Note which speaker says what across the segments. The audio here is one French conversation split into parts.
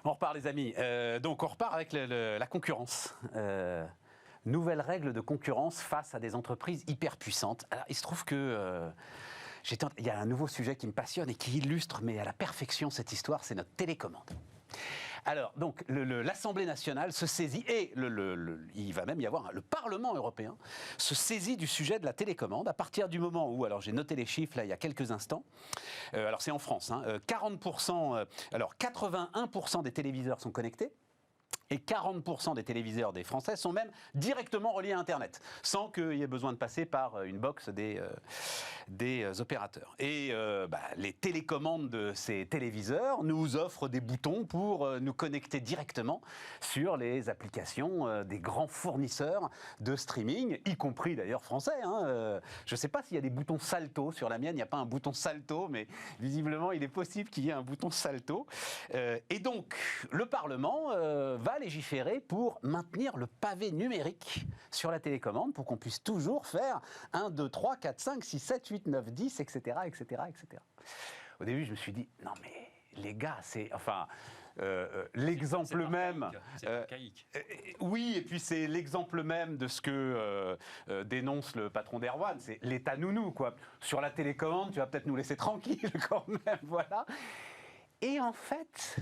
Speaker 1: On repart les amis. Donc on repart avec la concurrence. Nouvelles règles de concurrence face à des entreprises hyper puissantes. Alors il se trouve que il y a un nouveau sujet qui me passionne et qui illustre mais à la perfection cette histoire, c'est notre télécommande. Alors, donc, l'Assemblée nationale se saisit, et il va même y avoir, le Parlement européen se saisit du sujet de la télécommande à partir du moment où, alors j'ai noté les chiffres là il y a quelques instants, alors c'est en France, 40%, alors 81% des téléviseurs sont connectés, et 40% des téléviseurs des Français sont même directement reliés à Internet, sans qu'il y ait besoin de passer par une box des opérateurs. Et les télécommandes de ces téléviseurs nous offrent des boutons pour nous connecter directement sur les applications des grands fournisseurs de streaming, y compris d'ailleurs français. Je ne sais pas s'il y a des boutons salto. Sur la mienne, il n'y a pas un bouton salto, mais visiblement, il est possible qu'il y ait un bouton salto. Et donc, le Parlement va légiférer pour maintenir le pavé numérique sur la télécommande pour qu'on puisse toujours faire 1, 2, 3, 4, 5, 6, 7, 8, 9, 10, etc., etc., etc. Au début, je me suis dit, non mais les gars, c'est... Enfin, l'exemple même...
Speaker 2: C'est archaïque.
Speaker 1: Oui, et puis c'est l'exemple même de ce que dénonce le patron d'Erwan, c'est l'État nounou, quoi. Sur la télécommande, tu vas peut-être nous laisser tranquille quand même, voilà. Et en fait...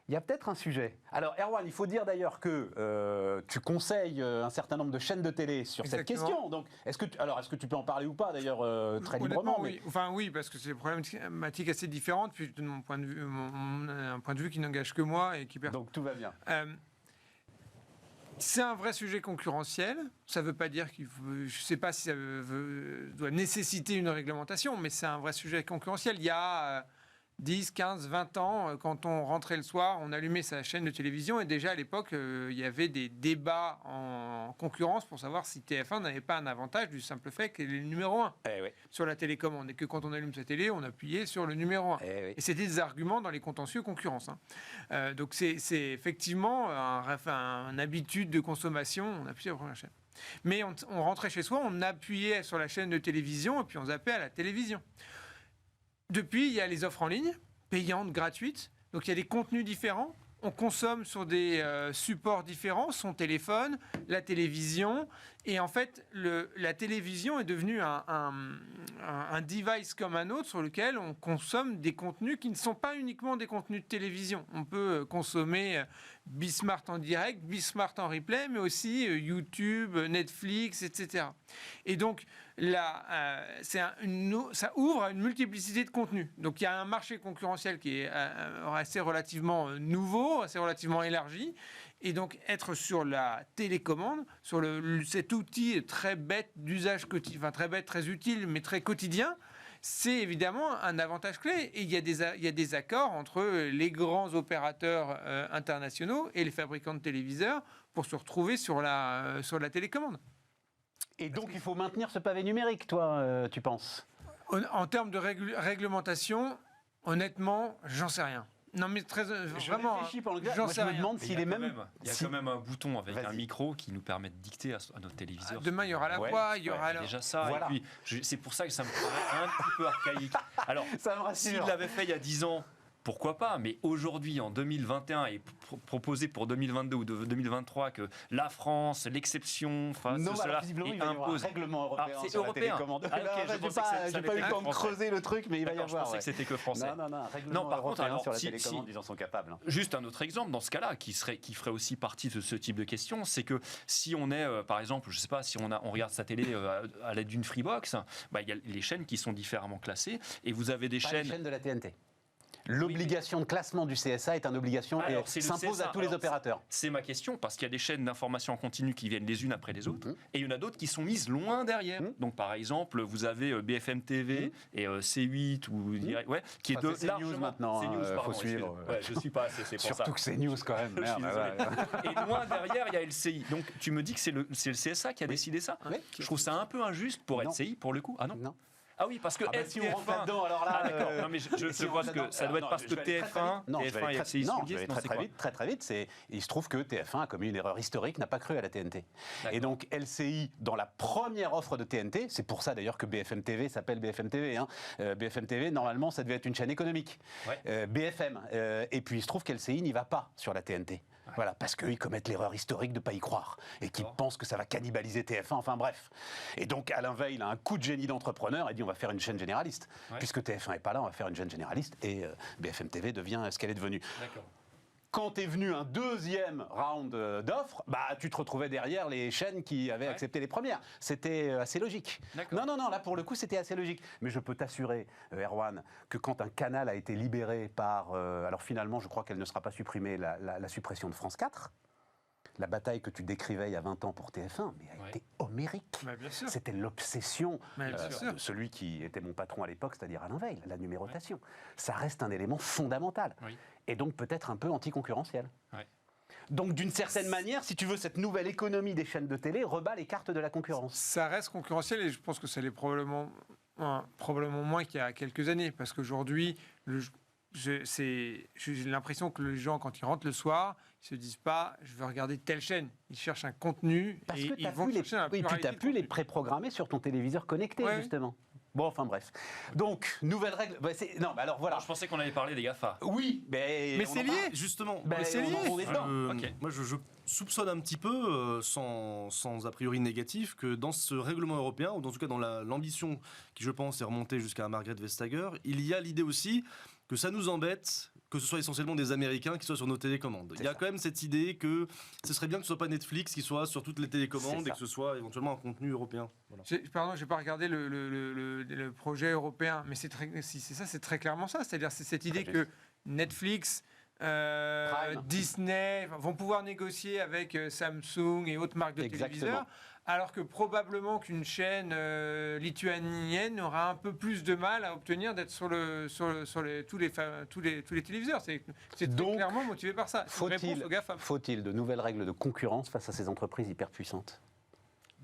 Speaker 1: il y a peut-être un sujet. Alors, Erwan, il faut dire d'ailleurs que tu conseilles un certain nombre de chaînes de télé sur cette question. Donc, est-ce que tu peux en parler ou pas, d'ailleurs, très librement
Speaker 3: oui. Enfin, oui, parce que c'est des problématiques assez différentes, puis de mon point de vue, un point de vue qui n'engage que moi et qui
Speaker 1: Donc, tout va bien.
Speaker 3: C'est un vrai sujet concurrentiel. Ça ne veut pas dire qu'il faut... Je ne sais pas si ça doit nécessiter une réglementation, mais c'est un vrai sujet concurrentiel. Il y a... 10, 15, 20 ans, quand on rentrait le soir, on allumait sa chaîne de télévision et déjà à l'époque, il y avait des débats en concurrence pour savoir si TF1 n'avait pas un avantage du simple fait qu'elle est le numéro 1 sur la télécommande et que quand on allume sa télé, on appuyait sur le numéro 1. Et c'était des arguments dans les contentieux concurrence. Donc c'est effectivement une habitude de consommation, on appuie sur la première chaîne. Mais on rentrait chez soi, on appuyait sur la chaîne de télévision et puis on zappait à la télévision. Depuis, il y a les offres en ligne, payantes, gratuites. Donc, il y a des contenus différents. On consomme sur des supports différents, son téléphone, la télévision. Et en fait, la télévision est devenue un device comme un autre sur lequel on consomme des contenus qui ne sont pas uniquement des contenus de télévision. On peut consommer Bismart en direct, Bismart en replay, mais aussi YouTube, Netflix, etc. Et donc, là, ça ouvre à une multiplicité de contenus. Donc, il y a un marché concurrentiel qui est assez relativement nouveau, assez relativement élargi. Et donc, être sur la télécommande, sur cet outil très bête d'usage quotidien, enfin très bête, très utile, mais très quotidien, c'est évidemment un avantage clé. Et il y a des accords entre les grands opérateurs internationaux et les fabricants de téléviseurs pour se retrouver sur la télécommande.
Speaker 1: Et donc, il faut maintenir ce pavé numérique, toi, tu penses ?
Speaker 3: En termes de réglementation, honnêtement, j'en sais rien. Non, mais vraiment,
Speaker 1: j'en sais rien. Il y
Speaker 2: a quand même un bouton avec un micro qui nous permet de dicter à notre téléviseur.
Speaker 3: Demain, il y aura la voix, il y aura
Speaker 2: déjà ça.
Speaker 1: Voilà.
Speaker 2: Et puis, c'est pour ça que ça me paraît un petit peu archaïque. Alors, s'il l'avait fait il y a 10 ans, pourquoi pas, mais aujourd'hui, en 2021, et proposé pour 2022 ou 2023 que la France, l'exception, fasse cela et impose.
Speaker 1: Un règlement européen
Speaker 2: c'est
Speaker 1: sur
Speaker 2: européen.
Speaker 1: La télécommande.
Speaker 2: J'ai
Speaker 1: pas eu le temps de creuser le truc, mais il va y avoir.
Speaker 2: Je pensais que c'était que français.
Speaker 1: Non, règlement
Speaker 2: par contre,
Speaker 1: européen sur la télécommande, ils en sont capables.
Speaker 2: Juste un autre exemple dans ce cas-là, qui ferait aussi partie de ce type de question, c'est que si on est, par exemple, je sais pas, si on regarde sa télé à l'aide d'une Freebox, il y a les chaînes qui sont différemment classées, et vous avez des chaînes...
Speaker 1: les chaînes de la TNT. L'obligation de classement du CSA est une obligation et s'impose à tous les opérateurs.
Speaker 2: C'est ma question, parce qu'il y a des chaînes d'information en continu qui viennent les unes après les autres, et il y en a d'autres qui sont mises loin derrière. Donc par exemple, vous avez BFM TV et C8, qui est de
Speaker 1: CNews maintenant,
Speaker 2: il
Speaker 1: faut suivre.
Speaker 2: Je suis pas assez, c'est pour ça.
Speaker 1: Surtout que CNews quand même.
Speaker 2: Et loin derrière, il y a LCI. Donc tu me dis que c'est le CSA qui a décidé ça. Je trouve ça un peu injuste pour LCI, pour le coup. Ah non. Ah oui, parce que
Speaker 1: si on rentre là-dedans, alors là...
Speaker 2: d'accord. Non, mais je vois que ça doit être parce que TF1 et LCI
Speaker 1: je vais très vite. Il se trouve que TF1 a commis une erreur historique, n'a pas cru à la TNT. Et donc LCI, dans la première offre de TNT, c'est pour ça d'ailleurs que BFM TV s'appelle BFM TV. BFM TV, normalement, ça devait être une chaîne économique. BFM. Et puis il se trouve qu'LCI n'y va pas sur la TNT. Voilà, parce qu'ils commettent l'erreur historique de ne pas y croire et qu'ils pensent que ça va cannibaliser TF1, enfin bref. Et donc Alain Veil a un coup de génie d'entrepreneur et dit on va faire une chaîne généraliste. Puisque TF1 n'est pas là, on va faire une chaîne généraliste et BFM TV devient ce qu'elle est devenue.
Speaker 2: D'accord.
Speaker 1: Quand est venu un deuxième round d'offres, tu te retrouvais derrière les chaînes qui avaient accepté les premières. C'était assez logique. Non, là pour le coup c'était assez logique. Mais je peux t'assurer, Erwan, que quand un canal a été libéré par... alors finalement, je crois qu'elle ne sera pas supprimée, la suppression de France 4, la bataille que tu décrivais il y a 20 ans pour TF1, mais a été homérique. C'était l'obsession de celui qui était mon patron à l'époque, c'est-à-dire Alain Veil, la numérotation. Ça reste un élément fondamental. Et donc peut-être un peu anticoncurrentiel. Donc d'une certaine manière, si tu veux, cette nouvelle économie des chaînes de télé rebat les cartes de la concurrence.
Speaker 3: Ça reste concurrentiel et je pense que ça l'est probablement moins qu'il y a quelques années. Parce qu'aujourd'hui, j'ai l'impression que les gens, quand ils rentrent le soir, ils se disent pas je veux regarder telle chaîne. Ils cherchent un contenu et ils vont chercher un
Speaker 1: puis tu n'as plus les préprogrammés sur ton téléviseur connecté, justement. Bon, enfin bref. Donc, nouvelle règle. Alors voilà.
Speaker 2: Je pensais qu'on allait parler des GAFA.
Speaker 1: Oui, mais
Speaker 3: c'est lié,
Speaker 4: justement.
Speaker 3: C'est lié.
Speaker 4: On est dedans. Moi, je soupçonne un petit peu, sans a priori négatif, que dans ce règlement européen, ou en tout cas dans l'ambition qui, je pense, est remontée jusqu'à Margrethe Vestager, il y a l'idée aussi que ça nous embête que ce soit essentiellement des Américains qui soient sur nos télécommandes. Il y a quand même cette idée que ce serait bien que ce ne soit pas Netflix qui soit sur toutes les télécommandes et que ce soit éventuellement un contenu européen. Voilà.
Speaker 3: Pardon, je n'ai pas regardé le projet européen, mais c'est très clairement ça. C'est-à-dire c'est cette idée que Netflix, Disney vont pouvoir négocier avec Samsung et autres marques de téléviseurs, alors que probablement qu'une chaîne lituanienne aura un peu plus de mal à obtenir d'être sur tous les téléviseurs. C'est donc clairement motivé par ça.
Speaker 1: Faut-il de nouvelles règles de concurrence face à ces entreprises hyper puissantes ?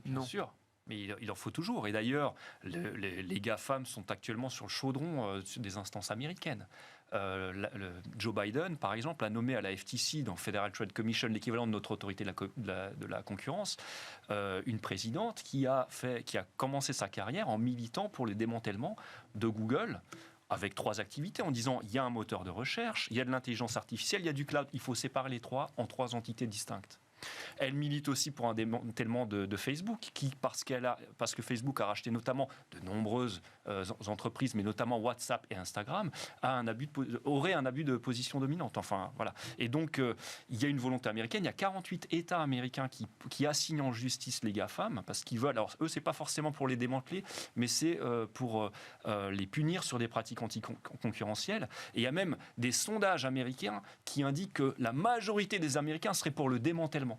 Speaker 2: Non. Bien sûr. Mais il en faut toujours. Et d'ailleurs, les GAFAM sont actuellement sur le chaudron des instances américaines. Joe Biden, par exemple, a nommé à la FTC, dans Federal Trade Commission, l'équivalent de notre autorité de la concurrence, une présidente qui a commencé sa carrière en militant pour le démantèlement de Google, avec 3 activités, en disant il y a un moteur de recherche, il y a de l'intelligence artificielle, il y a du cloud, il faut séparer les 3 en 3 entités distinctes. Elle milite aussi pour un démantèlement de Facebook, parce que Facebook a racheté notamment de nombreuses entreprises, mais notamment WhatsApp et Instagram, aurait un abus de position dominante. Enfin, voilà. Et donc, il y a une volonté américaine. Il y a 48 États américains qui assignent en justice les GAFAM, parce qu'ils veulent. Alors, eux, c'est pas forcément pour les démanteler, mais c'est pour les punir sur des pratiques anticoncurrentielles. Et il y a même des sondages américains qui indiquent que la majorité des Américains seraient pour le démantèlement.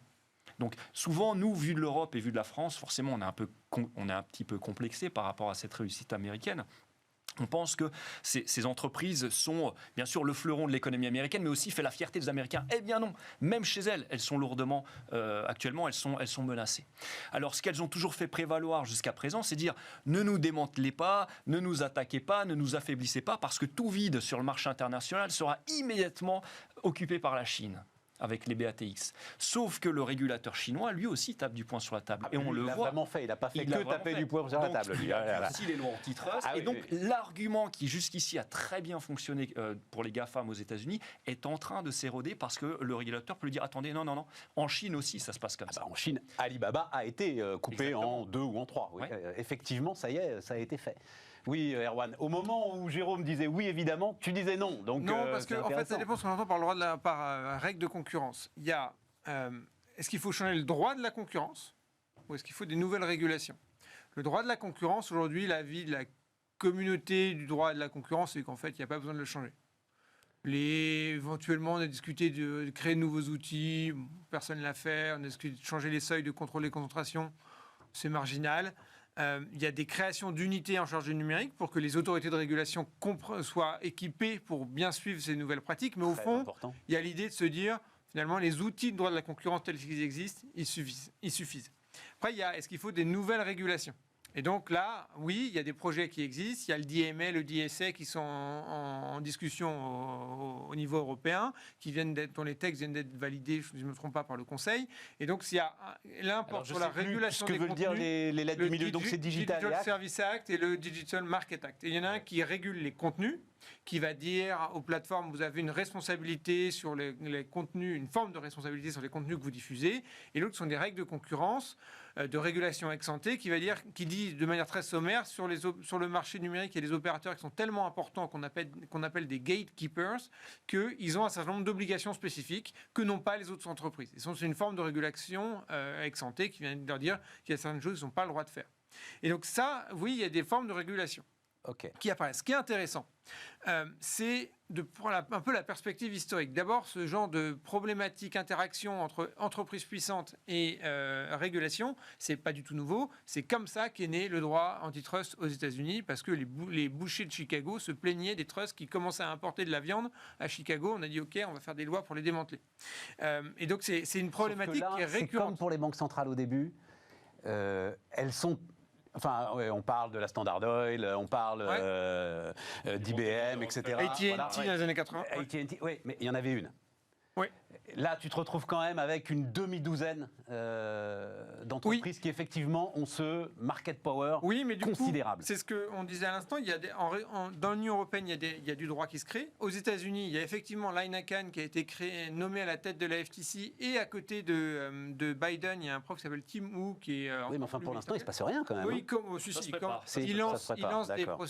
Speaker 2: Donc souvent, nous, vu de l'Europe et vu de la France, forcément, on est un petit peu complexé par rapport à cette réussite américaine. On pense que ces entreprises sont bien sûr le fleuron de l'économie américaine, mais aussi fait la fierté des Américains. Eh bien non, même chez elles sont lourdement, actuellement, elles sont menacées. Alors ce qu'elles ont toujours fait prévaloir jusqu'à présent, c'est dire ne nous démantelez pas, ne nous attaquez pas, ne nous affaiblissez pas, parce que tout vide sur le marché international sera immédiatement occupé par la Chine, avec les BATX. Sauf que le régulateur chinois, lui aussi, tape du poing sur la table. Et on le voit.
Speaker 1: Il l'a vraiment fait, il n'a pas fait que taper du poing sur la table.
Speaker 2: Il a aussi les lois antitrust. Et donc, l'argument qui, jusqu'ici, a très bien fonctionné pour les GAFAM aux États-Unis est en train de s'éroder parce que le régulateur peut lui dire attendez, non. En Chine aussi, ça se passe comme ça.
Speaker 1: En Chine, Alibaba a été coupé en 2 ou en 3. Oui. Effectivement, ça y est, ça a été fait. Oui, Erwan. Au moment où Jérôme disait oui, évidemment, tu disais non. Donc,
Speaker 3: non, parce qu'en fait, ça dépend de ce qu'on entend par règle de concurrence. Il y a, est-ce qu'il faut changer le droit de la concurrence ou est-ce qu'il faut des nouvelles régulations ? Le droit de la concurrence, aujourd'hui, l'avis de la communauté du droit de la concurrence, c'est qu'en fait, il n'y a pas besoin de le changer. Éventuellement, on a discuté de créer de nouveaux outils, personne ne l'a fait, on a discuté de changer les seuils de contrôle des concentrations, c'est marginal. Il y a des créations d'unités en charge du numérique pour que les autorités de régulation soient équipées pour bien suivre ces nouvelles pratiques. Mais au fond, il y a l'idée de se dire, finalement, les outils de droit de la concurrence tels qu'ils existent, ils suffisent. Après, est-ce qu'il faut des nouvelles régulations ? Et donc là, oui, il y a des projets qui existent. Il y a le DMA, le DSA qui sont en discussion au niveau européen, dont les textes viennent d'être validés, je ne me trompe pas, par le Conseil. Et donc, s'il y a l'import sur la régulation des contenus,
Speaker 1: dire les lettres du milieu, donc c'est
Speaker 3: Digital Service Act et le Digital Market Act. Et il y en a un qui régule les contenus, qui va dire aux plateformes, vous avez une responsabilité sur les contenus, une forme de responsabilité sur les contenus que vous diffusez. Et l'autre sont des règles de concurrence, de régulation ex-ante, qui dit de manière très sommaire, sur le marché numérique, il y a des opérateurs qui sont tellement importants qu'on appelle des gatekeepers, qu'ils ont un certain nombre d'obligations spécifiques que n'ont pas les autres entreprises. Et c'est une forme de régulation ex-ante qui vient de leur dire qu'il y a certaines choses qu'ils n'ont pas le droit de faire. Et donc ça, oui, il y a des formes de régulation qui apparaissent. Ce qui est intéressant, c'est de prendre un peu la perspective historique. D'abord, ce genre de problématique, interaction entre entreprises puissantes et régulation, c'est pas du tout nouveau. C'est comme ça qu'est né le droit antitrust aux États-Unis, parce que les bouchers de Chicago se plaignaient des trusts qui commençaient à importer de la viande à Chicago. On a dit OK, on va faire des lois pour les démanteler. Et donc c'est une problématique qui est récurrente.
Speaker 1: C'est comme pour les banques centrales au début. Elles sont... Enfin, ouais, on parle de la Standard Oil, on parle d'IBM, etc.
Speaker 3: AT&T dans les années 80.
Speaker 1: AT&T, oui, mais il y en avait une.
Speaker 3: Oui.
Speaker 1: Là, tu te retrouves quand même avec une demi-douzaine d'entreprises qui, effectivement, ont ce market power considérable.
Speaker 3: C'est ce qu'on disait à l'instant. Dans l'Union européenne, il y a du droit qui se crée. Aux États-Unis, il y a effectivement Lina Khan qui a été nommé à la tête de la FTC. Et à côté de Biden, il y a un prof qui s'appelle Tim Wu qui est...
Speaker 1: oui, mais enfin, pour l'instant, il ne se passe rien quand même.
Speaker 3: Oui,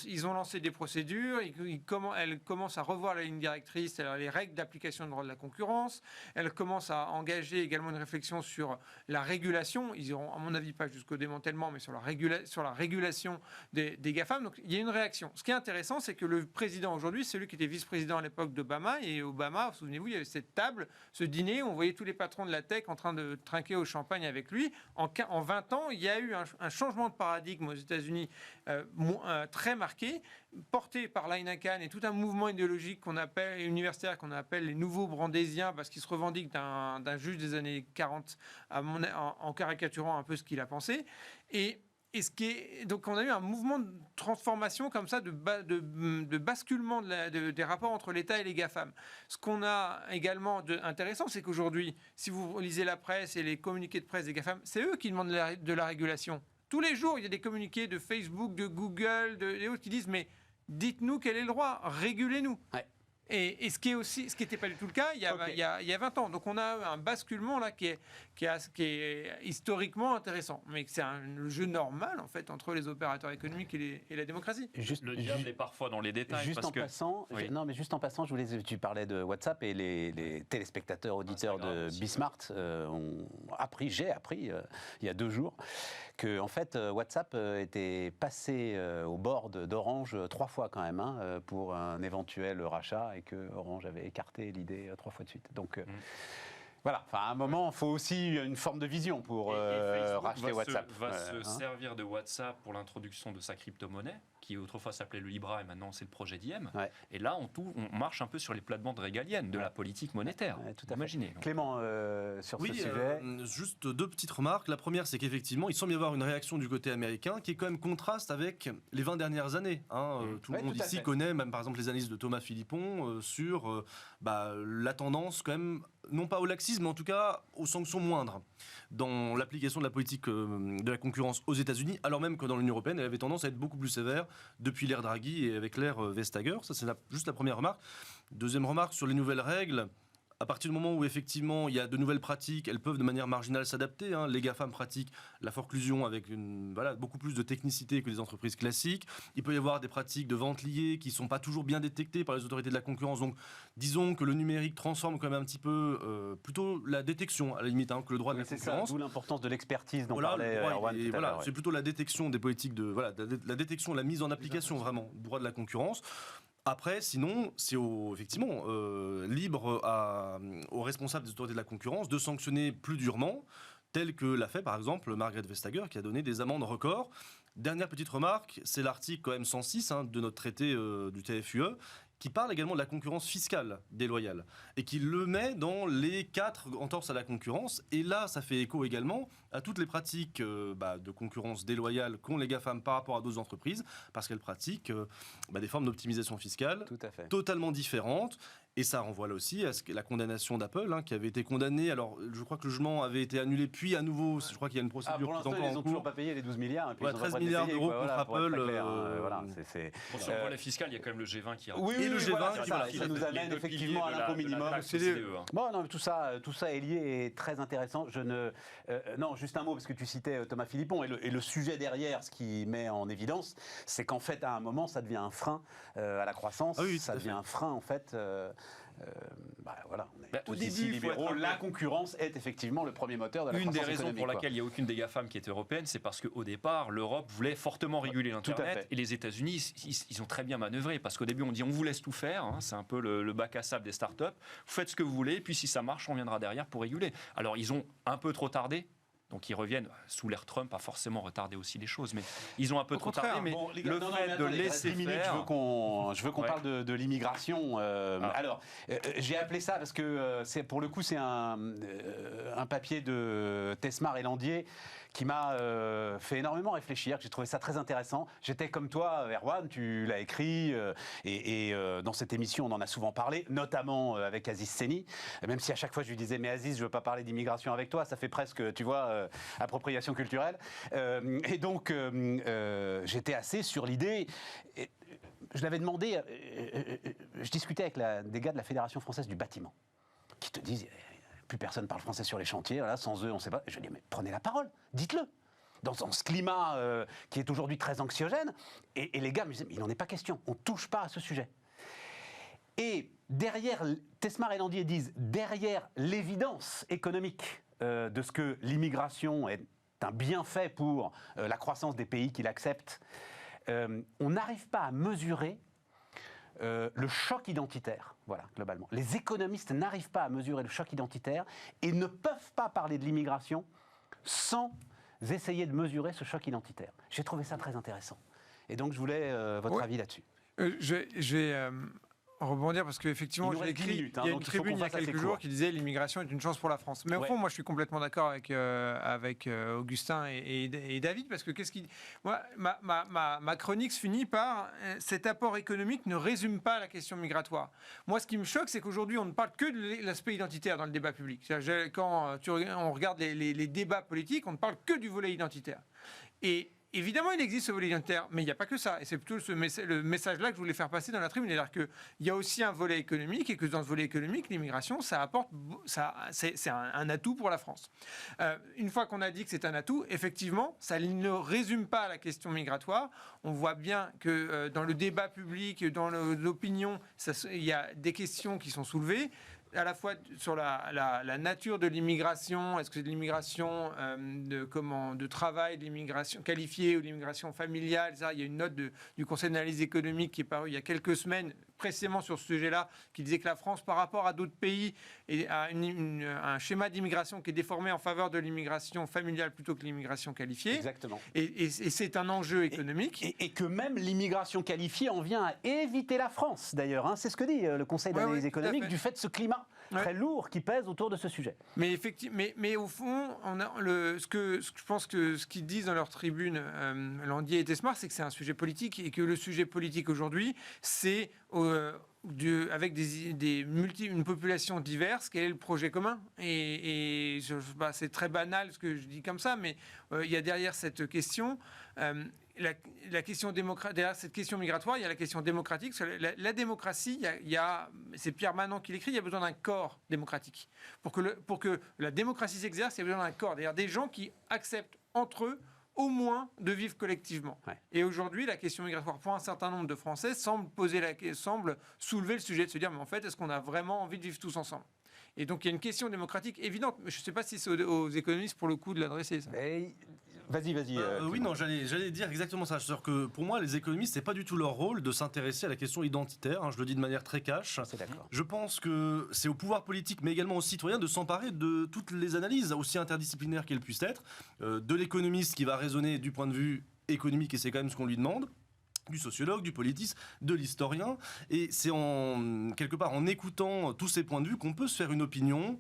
Speaker 3: ils ont lancé des procédures. Elle commence à revoir la ligne directrice, les règles d'application du droit de la concurrence. Elle commence à engager également une réflexion sur la régulation. Ils iront, à mon avis, pas jusqu'au démantèlement, mais sur la régulation des GAFAM. Donc, il y a une réaction. Ce qui est intéressant, c'est que le président aujourd'hui, c'est celui qui était vice-président à l'époque d'Obama. Et Obama, souvenez-vous, il y avait cette table, ce dîner, où on voyait tous les patrons de la tech en train de trinquer au champagne avec lui. En 20 ans, il y a eu un changement de paradigme aux États-Unis très marqué, porté par Lina Khan et tout un mouvement idéologique universitaire qu'on appelle les nouveaux brandésiens, parce qu'ils se revendiquent d'un juge des années 40 en caricaturant un peu ce qu'il a pensé. Donc on a eu un mouvement de transformation comme ça, de basculement des rapports entre l'État et les GAFAM. Ce qu'on a également d'intéressant, c'est qu'aujourd'hui, si vous lisez la presse et les communiqués de presse des GAFAM, c'est eux qui demandent de la régulation. Tous les jours, il y a des communiqués de Facebook, de Google, et autres qui disent « mais dites-nous quel est le droit, régulez-nous ». Et ce qui n'était pas du tout le cas il y a 20 ans. Donc on a un basculement là qui est historiquement intéressant. Mais c'est le jeu normal en fait entre les opérateurs économiques et la démocratie.
Speaker 2: Le diable est parfois dans les détails.
Speaker 1: Juste en passant, tu parlais de WhatsApp et les téléspectateurs, auditeurs de Bismart j'ai appris il y a 2 jours que en fait WhatsApp était passé au board d'Orange 3 fois quand même pour un éventuel rachat et que Orange avait écarté l'idée 3 fois de suite. Donc voilà, à un moment, il faut aussi une forme de vision pour racheter WhatsApp.
Speaker 2: Va se servir de WhatsApp pour l'introduction de sa crypto-monnaie, qui autrefois s'appelait le Libra et maintenant c'est le projet Diem. Ouais. Et là, on marche un peu sur les plates-bandes régaliennes de la politique monétaire. Ouais, tout à imaginez.
Speaker 1: Clément, sur ce sujet.
Speaker 4: Juste 2 petites remarques. La première, c'est qu'effectivement, il semble y avoir une réaction du côté américain qui est quand même contraste avec les 20 dernières années. Tout le monde ici connaît, même par exemple les analyses de Thomas Philippon sur la tendance quand même, non pas au laxisme, mais en tout cas aux sanctions moindres dans l'application de la politique de la concurrence aux États-Unis, alors même que dans l'Union européenne, elle avait tendance à être beaucoup plus sévère depuis l'ère Draghi et avec l'ère Vestager. Ça, c'est juste la première remarque. Deuxième remarque sur les nouvelles règles. À partir du moment où effectivement il y a de nouvelles pratiques, elles peuvent de manière marginale s'adapter. Les GAFAM pratiquent la forclusion avec beaucoup plus de technicité que les entreprises classiques. Il peut y avoir des pratiques de vente liée qui ne sont pas toujours bien détectées par les autorités de la concurrence. Donc disons que le numérique transforme quand même un petit peu plutôt la détection à la limite que le droit de la concurrence.
Speaker 1: D'où l'importance de l'expertise dont parlait Erwan tout à l'heure.
Speaker 4: C'est plutôt la détection des politiques la détection, la mise en application vraiment du droit de la concurrence. Après, sinon, c'est effectivement libre aux responsables des autorités de la concurrence de sanctionner plus durement, tel que l'a fait par exemple Margrethe Vestager, qui a donné des amendes records. Dernière petite remarque, c'est l'article quand même 106 de notre traité du TFUE, qui parle également de la concurrence fiscale déloyale et qui le met dans les 4 entorses à la concurrence. Et là, ça fait écho également à toutes les pratiques de concurrence déloyale qu'ont les GAFAM par rapport à d'autres entreprises, parce qu'elles pratiquent des formes d'optimisation fiscale totalement différentes. Et ça renvoie là aussi à la condamnation d'Apple, qui avait été condamnée. Alors, je crois que le jugement avait été annulé, puis à nouveau, je crois qu'il y a une procédure
Speaker 1: qui est encore en cours. Ils n'ont toujours pas payé les 12 milliards.
Speaker 4: 13 milliards d'euros contre Apple.
Speaker 2: Sur le volet fiscal, il y a quand même le G20 qui
Speaker 1: Oui, et le G20 ça nous amène effectivement à l'impôt minimum. Non, tout ça est lié et très intéressant. Non, juste un mot, parce que tu citais Thomas Philippon, et le sujet derrière, ce qui met en évidence, c'est qu'en fait, à un moment, ça devient un frein à la croissance. Ça devient un frein, en fait. On est tous ici libéraux. La concurrence est effectivement le premier moteur de la croissance économique.
Speaker 2: Une des raisons pour laquelle il n'y a aucune des GAFAM qui est européenne, c'est parce qu'au départ, l'Europe voulait fortement réguler l'Internet. Et les États-Unis, ils ont très bien manœuvré. Parce qu'au début, on dit on vous laisse tout faire. C'est un peu le bac à sable des startups. Vous faites ce que vous voulez. Et puis si ça marche, on viendra derrière pour réguler. Alors ils ont un peu trop tardé. Donc ils reviennent, sous l'ère Trump, pas forcément retarder aussi les choses, mais ils ont un peu trop tardé. Mais le fait de laisser faire...
Speaker 1: Je veux qu'on parle de l'immigration. Alors, j'ai appelé ça, parce que pour le coup, c'est un papier de Tesmar et Landier qui m'a fait énormément réfléchir, que j'ai trouvé ça très intéressant. J'étais comme toi, Erwan, tu l'as écrit, et dans cette émission, on en a souvent parlé, notamment avec Aziz Seni, même si à chaque fois je lui disais, mais Aziz, je veux pas parler d'immigration avec toi, ça fait presque, tu vois, appropriation culturelle. Et donc, j'étais assez sur l'idée... Je l'avais demandé, je discutais avec des gars de la Fédération française du bâtiment, qui te disent... Plus personne parle français sur les chantiers, voilà, sans eux, on ne sait pas. Je dis, mais prenez la parole, dites-le. Dans ce climat qui est aujourd'hui très anxiogène, et les gars me disaient, mais il n'en est pas question, on ne touche pas à ce sujet. Et derrière, Tesmar et Landier disent, derrière l'évidence économique de ce que l'immigration est un bienfait pour la croissance des pays qui l'acceptent, on n'arrive pas à mesurer le choc identitaire, voilà, globalement. Les économistes n'arrivent pas à mesurer le choc identitaire et ne peuvent pas parler de l'immigration sans essayer de mesurer ce choc identitaire. J'ai trouvé ça très intéressant. Et donc, je voulais votre avis là-dessus.
Speaker 3: Je vais rebondir parce qu'effectivement, j'ai écrit, il y a une tribune il y a quelques jours qui disait l'immigration est une chance pour la France. Mais au fond, moi, je suis complètement d'accord avec Augustin et David, parce que moi, ma chronique se finit par cet apport économique ne résume pas la question migratoire. Moi, ce qui me choque, c'est qu'aujourd'hui, on ne parle que de l'aspect identitaire dans le débat public. Quand on regarde les débats politiques, on ne parle que du volet identitaire. Et évidemment, il existe ce volet identitaire, mais il n'y a pas que ça. Et c'est plutôt le message-là que je voulais faire passer dans la tribune. C'est-à-dire qu'il y a aussi un volet économique, et que dans ce volet économique, l'immigration, c'est un atout pour la France. Une fois qu'on a dit que c'est un atout, effectivement, ça ne résume pas la question migratoire. On voit bien que dans le débat public, dans l'opinion, il y a des questions qui sont soulevées, à la fois sur la nature de l'immigration, est-ce que c'est de l'immigration de travail, de l'immigration qualifiée ou de l'immigration familiale, ça, il y a une note du Conseil d'analyse économique qui est parue il y a quelques semaines précisément sur ce sujet-là, qui disait que la France, par rapport à d'autres pays, a un schéma d'immigration qui est déformé en faveur de l'immigration familiale plutôt que l'immigration qualifiée.
Speaker 1: Exactement.
Speaker 3: Et c'est un enjeu économique.
Speaker 1: Et que même l'immigration qualifiée en vient à éviter la France, d'ailleurs. Hein. C'est ce que dit le Conseil d'analyse économique, du fait de ce climat très lourd qui pèse autour de ce sujet.
Speaker 3: Mais effectivement, mais au fond, je pense que ce qu'ils disent dans leur tribune, Landier et Tesmar, c'est que c'est un sujet politique, et que le sujet politique aujourd'hui, c'est avec une population diverse, quel est le projet commun ? Et c'est très banal ce que je dis comme ça, mais il y a derrière cette question, derrière cette question migratoire, il y a la question démocratique. La démocratie, c'est Pierre Manant qui l'écrit, il y a besoin d'un corps démocratique. Pour que la démocratie s'exerce, il y a besoin d'un corps, c'est-à-dire des gens qui acceptent entre eux au moins de vivre collectivement. Ouais. Et aujourd'hui, la question migratoire pour un certain nombre de Français semble soulever le sujet de se dire, mais en fait, est-ce qu'on a vraiment envie de vivre tous ensemble ? Et donc, il y a une question démocratique évidente, mais je ne sais pas si c'est aux économistes, pour le coup, de l'adresser. Ça.
Speaker 1: Vas-y.
Speaker 4: Oui, non, j'allais dire exactement ça. C'est-à-dire que pour moi, les économistes, c'est pas du tout leur rôle de s'intéresser à la question identitaire. Hein, je le dis de manière très cash.
Speaker 1: C'est d'accord.
Speaker 4: Je pense que c'est au pouvoir politique, mais également aux citoyens, de s'emparer de toutes les analyses, aussi interdisciplinaires qu'elles puissent être, de l'économiste qui va raisonner du point de vue économique, et c'est quand même ce qu'on lui demande, du sociologue, du politiste, de l'historien. Et c'est quelque part en écoutant tous ces points de vue qu'on peut se faire une opinion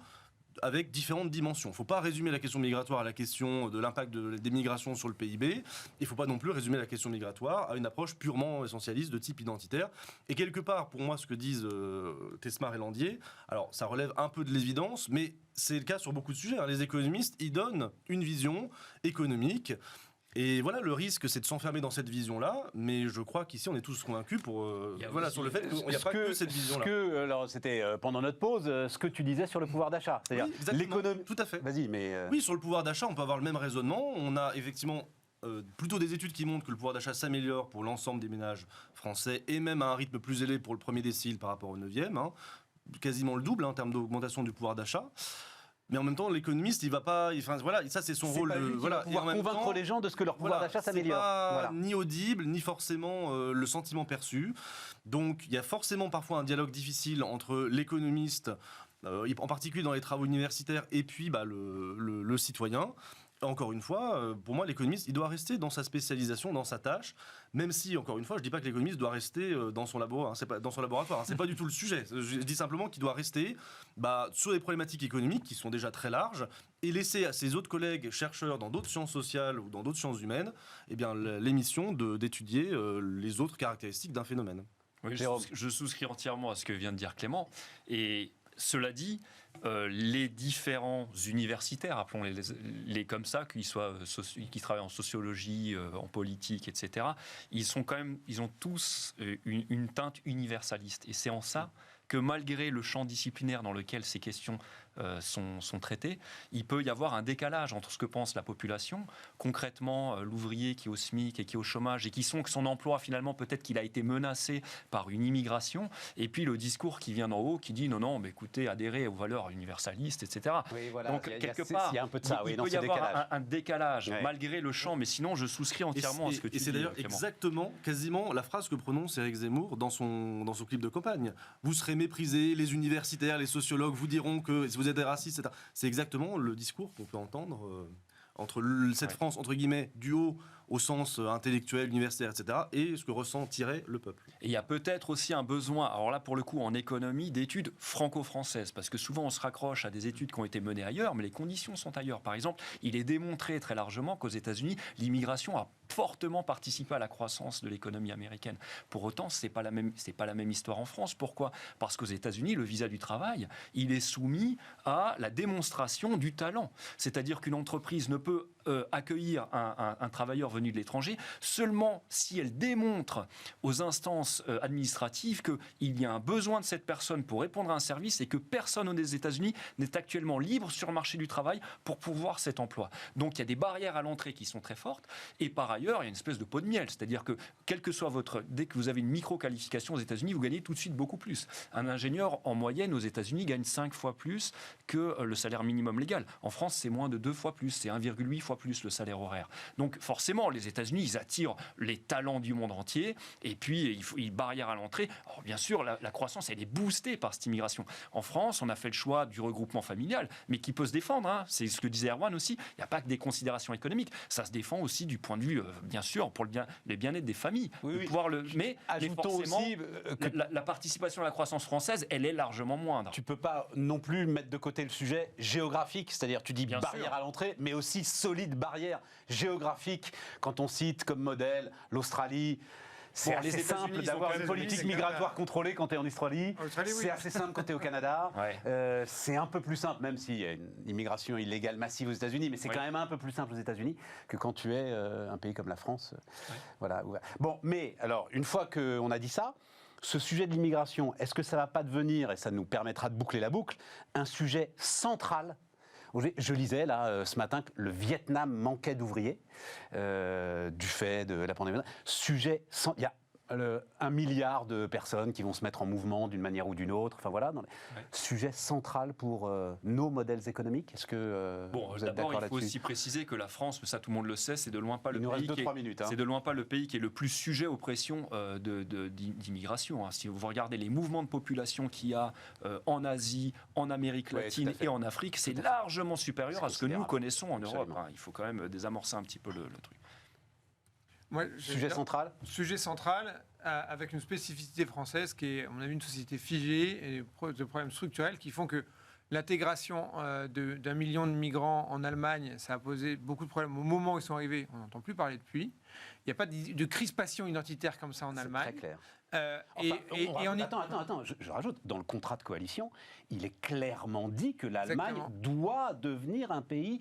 Speaker 4: avec différentes dimensions. Il ne faut pas résumer la question migratoire à la question de l'impact des migrations sur le PIB. Il ne faut pas non plus résumer la question migratoire à une approche purement essentialiste de type identitaire. Et quelque part, pour moi, ce que disent Tesmar et Landier, alors ça relève un peu de l'évidence, mais c'est le cas sur beaucoup de sujets. Les économistes, ils donnent une vision économique. Et voilà, le risque, c'est de s'enfermer dans cette vision-là, mais je crois qu'ici, on est tous convaincus sur le fait qu'il n'y a pas que cette vision-là.
Speaker 1: Alors, c'était pendant notre pause, ce que tu disais sur le pouvoir d'achat. C'est-à-dire l'économie.
Speaker 4: Tout à fait.
Speaker 1: Vas-y, mais.
Speaker 4: Oui, sur le pouvoir d'achat, on peut avoir le même raisonnement. On a effectivement plutôt des études qui montrent que le pouvoir d'achat s'améliore pour l'ensemble des ménages français et même à un rythme plus élevé pour le premier décile par rapport au 9e. Quasiment le double en termes d'augmentation du pouvoir d'achat. Mais en même temps, l'économiste, il va pas. Voilà, ça c'est son rôle de.
Speaker 1: Voilà, pouvoir convaincre les gens de ce que leur pouvoir d'achat s'améliore.
Speaker 4: C'est pas ni audible, ni forcément le sentiment perçu. Donc, il y a forcément parfois un dialogue difficile entre l'économiste, en particulier dans les travaux universitaires, et puis le citoyen. Encore une fois, pour moi, l'économiste, il doit rester dans sa spécialisation, dans sa tâche, même si, encore une fois, je ne dis pas que l'économiste doit rester dans son laboratoire. C'est pas du tout le sujet. Je dis simplement qu'il doit rester sur des problématiques économiques qui sont déjà très larges et laisser à ses autres collègues chercheurs dans d'autres sciences sociales ou dans d'autres sciences humaines l'émission d'étudier les autres caractéristiques d'un phénomène.
Speaker 2: Oui, je souscris entièrement à ce que vient de dire Clément. Et cela dit, les différents universitaires, appelons-les comme ça, qui travaillent en sociologie, en politique, etc., ils ont tous une teinte universaliste. Et c'est en ça que malgré le champ disciplinaire dans lequel ces questions sont traitées, il peut y avoir un décalage entre ce que pense la population, concrètement l'ouvrier qui est au SMIC et qui est au chômage et qui sent que son emploi finalement peut-être qu'il a été menacé par une immigration, et puis le discours qui vient d'en haut qui dit non, mais écoutez, adhérez aux valeurs universalistes, etc.
Speaker 1: Oui, voilà.
Speaker 2: Donc quelque part, il peut y avoir un décalage malgré le champ, mais sinon je souscris entièrement à ce que tu dis.
Speaker 4: Et c'est d'ailleurs exactement, quasiment la phrase que prononce Éric Zemmour dans son clip de campagne. Vous serez méprisés, les universitaires, les sociologues vous diront que vous êtes des racistes, etc. C'est exactement le discours qu'on peut entendre entre cette France, entre guillemets, du haut au sens intellectuel, universitaire, etc., et ce que ressentirait le peuple.
Speaker 2: Et il y a peut-être aussi un besoin, alors là pour le coup en économie, d'études franco-françaises, parce que souvent on se raccroche à des études qui ont été menées ailleurs, mais les conditions sont ailleurs. Par exemple, il est démontré très largement qu'aux États-Unis, l'immigration a fortement participé à la croissance de l'économie américaine. Pour autant, c'est pas la même histoire en France. Pourquoi ? Parce qu'aux États-Unis, le visa du travail, il est soumis à la démonstration du talent. C'est-à-dire qu'une entreprise ne peut accueillir un travailleur venu de l'étranger seulement si elle démontre aux instances administratives qu'il y a un besoin de cette personne pour répondre à un service et que personne aux États-Unis n'est actuellement libre sur le marché du travail pour pourvoir cet emploi. Donc il y a des barrières à l'entrée qui sont très fortes, et par ailleurs il y a une espèce de pot de miel, c'est-à-dire que quel que soit dès que vous avez une micro-qualification aux États-Unis, vous gagnez tout de suite beaucoup plus. Un ingénieur en moyenne aux États-Unis gagne 5 fois plus que le salaire minimum légal. En France, c'est moins de 2 fois plus, c'est 1,8 fois plus le salaire horaire. Donc forcément, les États-Unis, ils attirent les talents du monde entier, et puis il faut une barrière à l'entrée. Alors bien sûr, la croissance, elle est boostée par cette immigration. En France, on a fait le choix du regroupement familial, mais qui peut se défendre. C'est ce que disait Erwan aussi. Il n'y a pas que des considérations économiques. Ça se défend aussi du point de vue, bien sûr, pour le bien-être des familles.
Speaker 1: Oui.
Speaker 2: Mais forcément, aussi la participation à la croissance française, elle est largement moindre.
Speaker 1: Tu peux pas non plus mettre de côté le sujet géographique, c'est-à-dire tu dis bien barrière sûr. À l'entrée, mais aussi solide barrière géographique. Quand on cite comme modèle l'Australie, c'est assez simple d'avoir une politique migratoire contrôlée quand tu es en Australie. C'est assez simple quand tu es au Canada. C'est un peu plus simple, même s'il y a une immigration illégale massive aux États-Unis, mais c'est quand même un peu plus simple aux États-Unis que quand tu es un pays comme la France. Voilà. Bon, mais alors, une fois qu'on a dit ça, ce sujet de l'immigration, est-ce que ça ne va pas devenir, et ça nous permettra de boucler la boucle, un sujet central ? Je lisais là ce matin que le Vietnam manquait d'ouvriers du fait de la pandémie. Il y a 1 milliard de personnes qui vont se mettre en mouvement d'une manière ou d'une autre. Enfin voilà, sujet central pour nos modèles économiques. Est-ce que vous êtes d'accord là-dessus ?
Speaker 2: Il faut aussi préciser que la France, mais ça tout le monde le sait, c'est de loin pas le pays
Speaker 1: c'est
Speaker 2: de loin pas le pays qui est le plus sujet aux pressions d'immigration. Si vous regardez les mouvements de population qu'il y a en Asie, en Amérique latine et en Afrique, c'est largement supérieur à ce que nous connaissons en Europe. Il faut quand même désamorcer un petit peu le truc.
Speaker 1: Sujet central,
Speaker 3: avec une spécificité française qui est, à mon avis, une société figée et des problèmes structurels qui font que L'intégration d'un million de migrants en Allemagne, ça a posé beaucoup de problèmes. Au moment où ils sont arrivés, on n'entend plus parler depuis. Il n'y a pas de crispation identitaire comme ça en Allemagne.
Speaker 1: C'est très clair. Attends, je rajoute, dans le contrat de coalition, il est clairement dit que l'Allemagne doit devenir un pays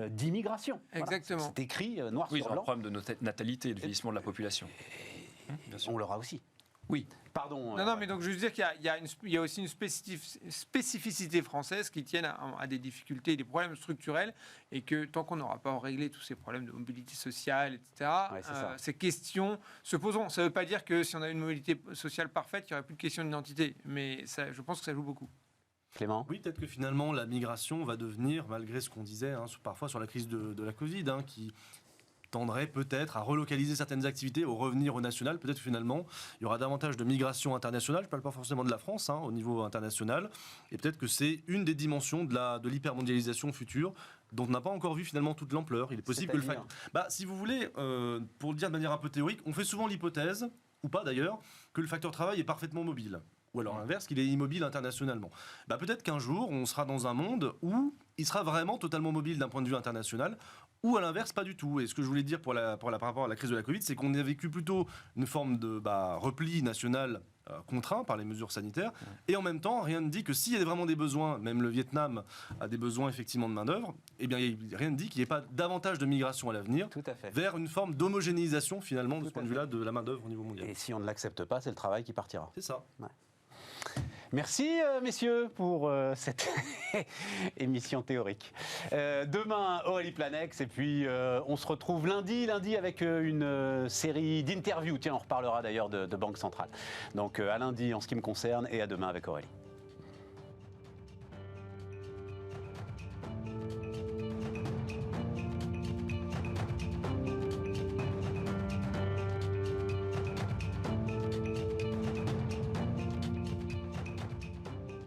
Speaker 1: d'immigration.
Speaker 3: Exactement.
Speaker 1: Voilà, c'est écrit noir sur blanc.
Speaker 2: Oui, ils ont un problème de natalité, de vieillissement de la population.
Speaker 1: On l'aura aussi.
Speaker 3: Oui.
Speaker 1: Pardon.
Speaker 3: Non, mais donc je veux dire qu'il y a aussi une spécificité française qui tienne à des difficultés, des problèmes structurels, et que tant qu'on n'aura pas réglé tous ces problèmes de mobilité sociale, etc., ces questions se poseront. Ça ne veut pas dire que si on a une mobilité sociale parfaite, il n'y aurait plus de question d'identité, mais ça, je pense que ça joue beaucoup.
Speaker 1: Clément ?
Speaker 4: Oui, peut-être que finalement la migration va devenir, malgré ce qu'on disait parfois sur la crise de la Covid, qui tendrait peut-être à relocaliser certaines activités, au revenir au national. Peut-être que finalement, il y aura davantage de migration internationale. Je ne parle pas forcément de la France, au niveau international. Et peut-être que c'est une des dimensions de l'hypermondialisation future dont on n'a pas encore vu finalement toute l'ampleur. Il est possible que le facteur... si vous voulez, pour le dire de manière un peu théorique, on fait souvent l'hypothèse, ou pas d'ailleurs, que le facteur travail est parfaitement mobile. Ou alors l'inverse, qu'il est immobile internationalement. Peut-être qu'un jour, on sera dans un monde où il sera vraiment totalement mobile d'un point de vue international, ou à l'inverse, pas du tout. Et ce que je voulais dire par rapport à la crise de la Covid, c'est qu'on a vécu plutôt une forme de repli national contraint par les mesures sanitaires. Et en même temps, rien ne dit que s'il y a vraiment des besoins, même le Vietnam a des besoins effectivement de main-d'œuvre, rien ne dit qu'il n'y ait pas davantage de migration à l'avenir vers une forme d'homogénéisation finalement de ce point de vue-là de la main-d'œuvre au niveau mondial.
Speaker 1: Et si on ne l'accepte pas, c'est le travail qui partira.
Speaker 4: C'est ça.
Speaker 1: Ouais. Merci messieurs pour cette émission théorique. Demain, Aurélie Planex, et puis on se retrouve lundi avec une série d'interviews. Tiens, on reparlera d'ailleurs de Banque Centrale. Donc à lundi en ce qui me concerne, et à demain avec Aurélie.